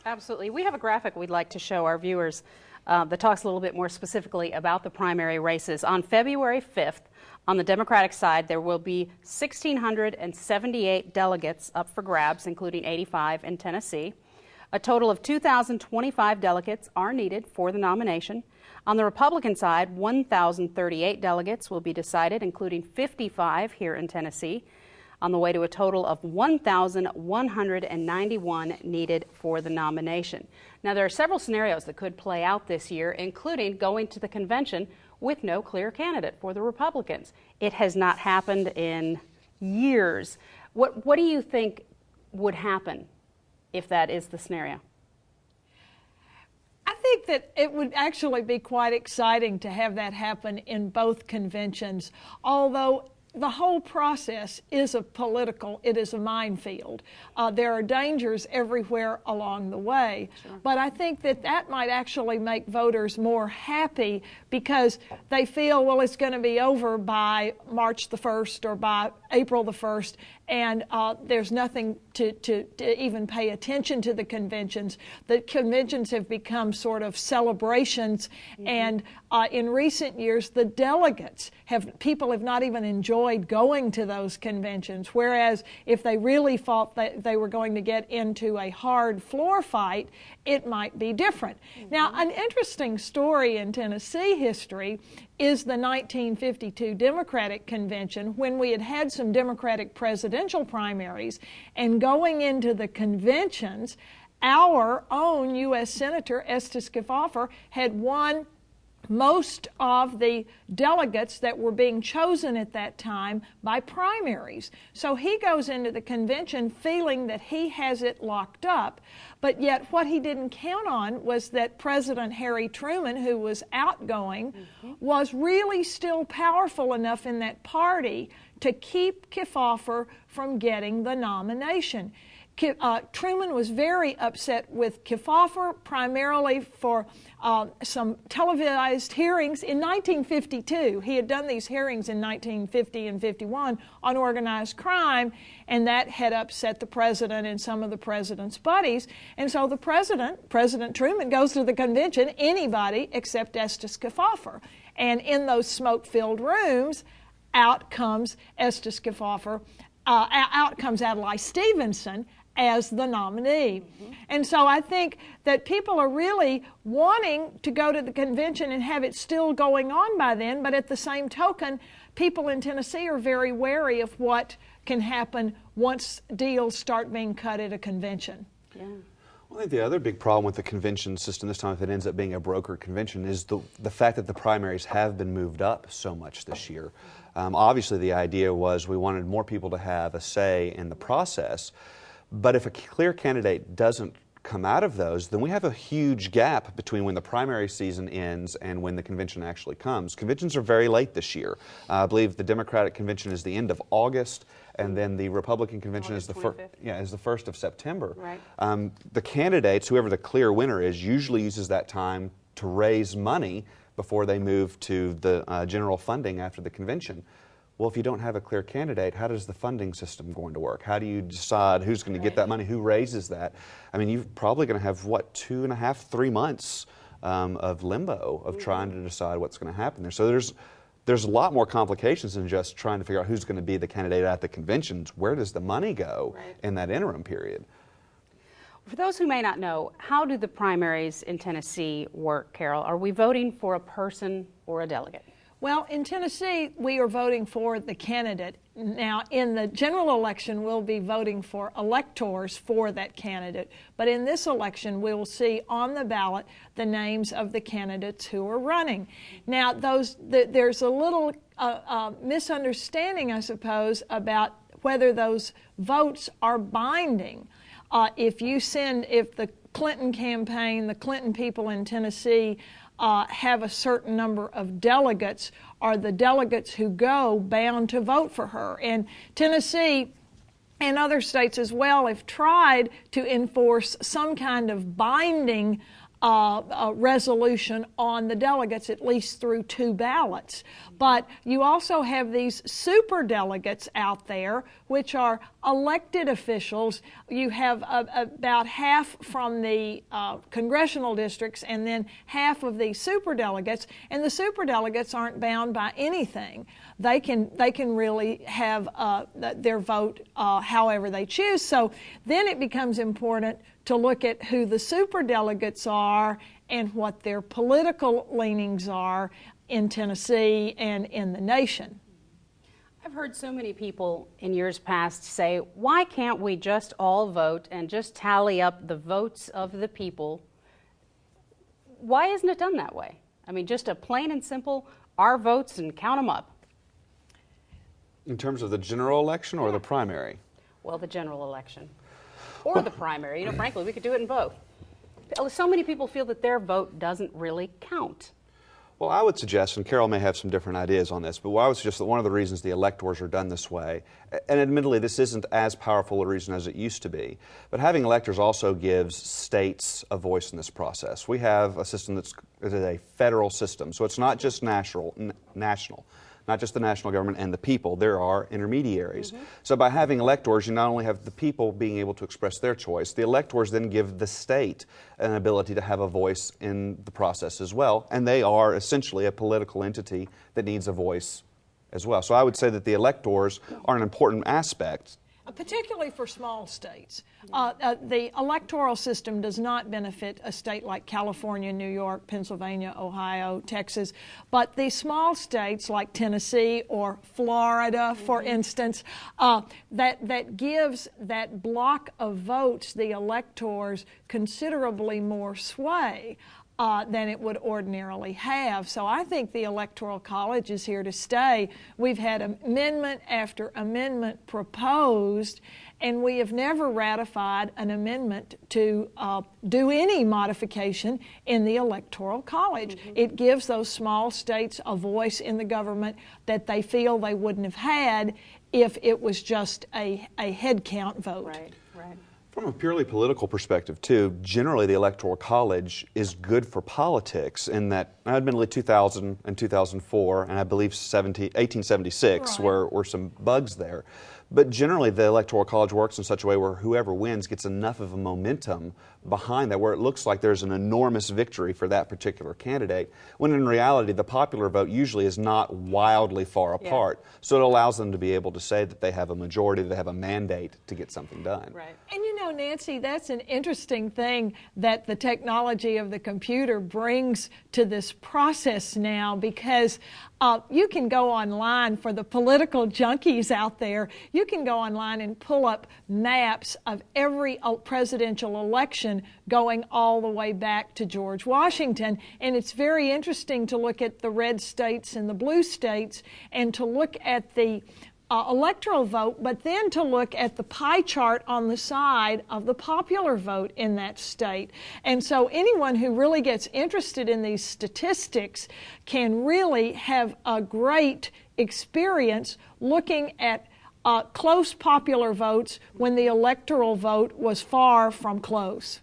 Absolutely. We have a graphic we'd like to show our viewers that talks a little bit more specifically about the primary races. On February 5th, on the Democratic side, there will be 1,678 delegates up for grabs, including 85 in Tennessee. A total of 2,025 delegates are needed for the nomination. On the Republican side, 1,038 delegates will be decided, including 55 here in Tennessee, on the way to a total of 1,191 needed for the nomination. Now, there are several scenarios that could play out this year, including going to the convention with no clear candidate for the Republicans. It has not happened in years. What do you think would happen if that is the scenario? I think that it would actually be quite exciting to have that happen in both conventions, although the whole process is it is a minefield. There are dangers everywhere along the way. Sure. But I think that that might actually make voters more happy because they feel, well, it's going to be over by March the 1st or by April the 1st, and there's nothing to even pay attention to the conventions. The conventions have become sort of celebrations, and in recent years, the delegates people have not even enjoyed going to those conventions, whereas if they really thought that they were going to get into a hard floor fight, it might be different. Now, an interesting story in Tennessee history is the 1952 Democratic Convention, when we had some Democratic presidential primaries, and going into the conventions, our own U.S. Senator Estes Kefauver had won most of the delegates that were being chosen at that time by primaries. So he goes into the convention feeling that he has it locked up, but yet what he didn't count on was that President Harry Truman, who was outgoing, was really still powerful enough in that party to keep Kefauver from getting the nomination. Truman was very upset with Kefauver, primarily for some televised hearings in 1952. He had done these hearings in 1950 and 51 on organized crime, and that had upset the president and some of the president's buddies. And so the President Truman, goes to the convention, anybody except Estes Kefauver. And in those smoke-filled rooms, out comes Estes Kefauver, out comes Adlai Stevenson as the nominee. And so I think that people are really wanting to go to the convention and have it still going on by then, but at the same token, people in Tennessee are very wary of what can happen once deals start being cut at a convention. Yeah. Well, I think the other big problem with the convention system this time, if it ends up being a brokered convention, is the fact that the primaries have been moved up so much this year. Obviously, the idea was we wanted more people to have a say in the process. But if a clear candidate doesn't come out of those, then we have a huge gap between when the primary season ends and when the convention actually comes. Conventions are very late this year. I believe the Democratic convention is the end of August, and then the Republican convention is the 1st of September. Right. The candidates, whoever the clear winner is, usually uses that time to raise money before they move to the general funding after the convention. Well, if you don't have a clear candidate, how does the funding system going to work? How do you decide who's going to get that money? Who raises that? I mean, you're probably going to have, what, 2.5, 3 months of limbo of trying to decide what's going to happen there. So there's a lot more complications than just trying to figure out who's going to be the candidate at the conventions. Where does the money go in that interim period? For those who may not know, how do the primaries in Tennessee work, Carole? Are we voting for a person or a delegate? Well, in Tennessee, we are voting for the candidate. Now, in the general election, we'll be voting for electors for that candidate. But in this election, we will see on the ballot the names of the candidates who are running. Now, there's a little misunderstanding, I suppose, about whether those votes are binding. If the Clinton campaign, the Clinton people in Tennessee, have a certain number of delegates, are the delegates who go bound to vote for her? And Tennessee and other states as well have tried to enforce some kind of binding resolution on the delegates, at least through 2 ballots. But you also have these super delegates out there, which are elected officials. You have about half from the congressional districts and then half of the super delegates, and the super delegates aren't bound by anything. They can really have their vote however they choose. So then it becomes important to look at who the superdelegates are and what their political leanings are in Tennessee and in the nation. I've heard so many people in years past say, why can't we just all vote and just tally up the votes of the people? Why isn't it done that way? I mean, just a plain and simple, our votes and count them up. In terms of the general election or the primary? Well, the general election. Or the primary. You know, frankly, we could do it in both. So many people feel that their vote doesn't really count. Well, I would suggest, and Carole may have some different ideas on this, but I would suggest that one of the reasons the electors are done this way, and admittedly this isn't as powerful a reason as it used to be, but having electors also gives states a voice in this process. We have a system that's a federal system, so it's not just national. Not just the national government and the people, there are intermediaries. So by having electors, you not only have the people being able to express their choice, the electors then give the state an ability to have a voice in the process as well, and they are essentially a political entity that needs a voice as well. So I would say that the electors are an important aspect. Particularly for small states. The electoral system does not benefit a state like California, New York, Pennsylvania, Ohio, Texas, but the small states like Tennessee or Florida, for instance, that gives that block of votes, the electors, considerably more sway than it would ordinarily have. So I think the Electoral College is here to stay. We've had amendment after amendment proposed, and we have never ratified an amendment to do any modification in the Electoral College. It gives those small states a voice in the government that they feel they wouldn't have had if it was just a head count vote. Right, right. From a purely political perspective, too, generally the Electoral College is good for politics in that, admittedly, 2000 and 2004, and I believe 1876 were some bugs there. But generally, the Electoral College works in such a way where whoever wins gets enough of a momentum behind that, where it looks like there's an enormous victory for that particular candidate, when in reality, the popular vote usually is not wildly far apart. So it allows them to be able to say that they have a majority, they have a mandate to get something done. Right. And you know, Nancy, that's an interesting thing that the technology of the computer brings to this process now, because you can go online, for the political junkies out there, you can go online and pull up maps of every presidential election going all the way back to George Washington. And it's very interesting to look at the red states and the blue states and to look at the electoral vote, but then to look at the pie chart on the side of the popular vote in that state. And so anyone who really gets interested in these statistics can really have a great experience looking at close popular votes when the electoral vote was far from close.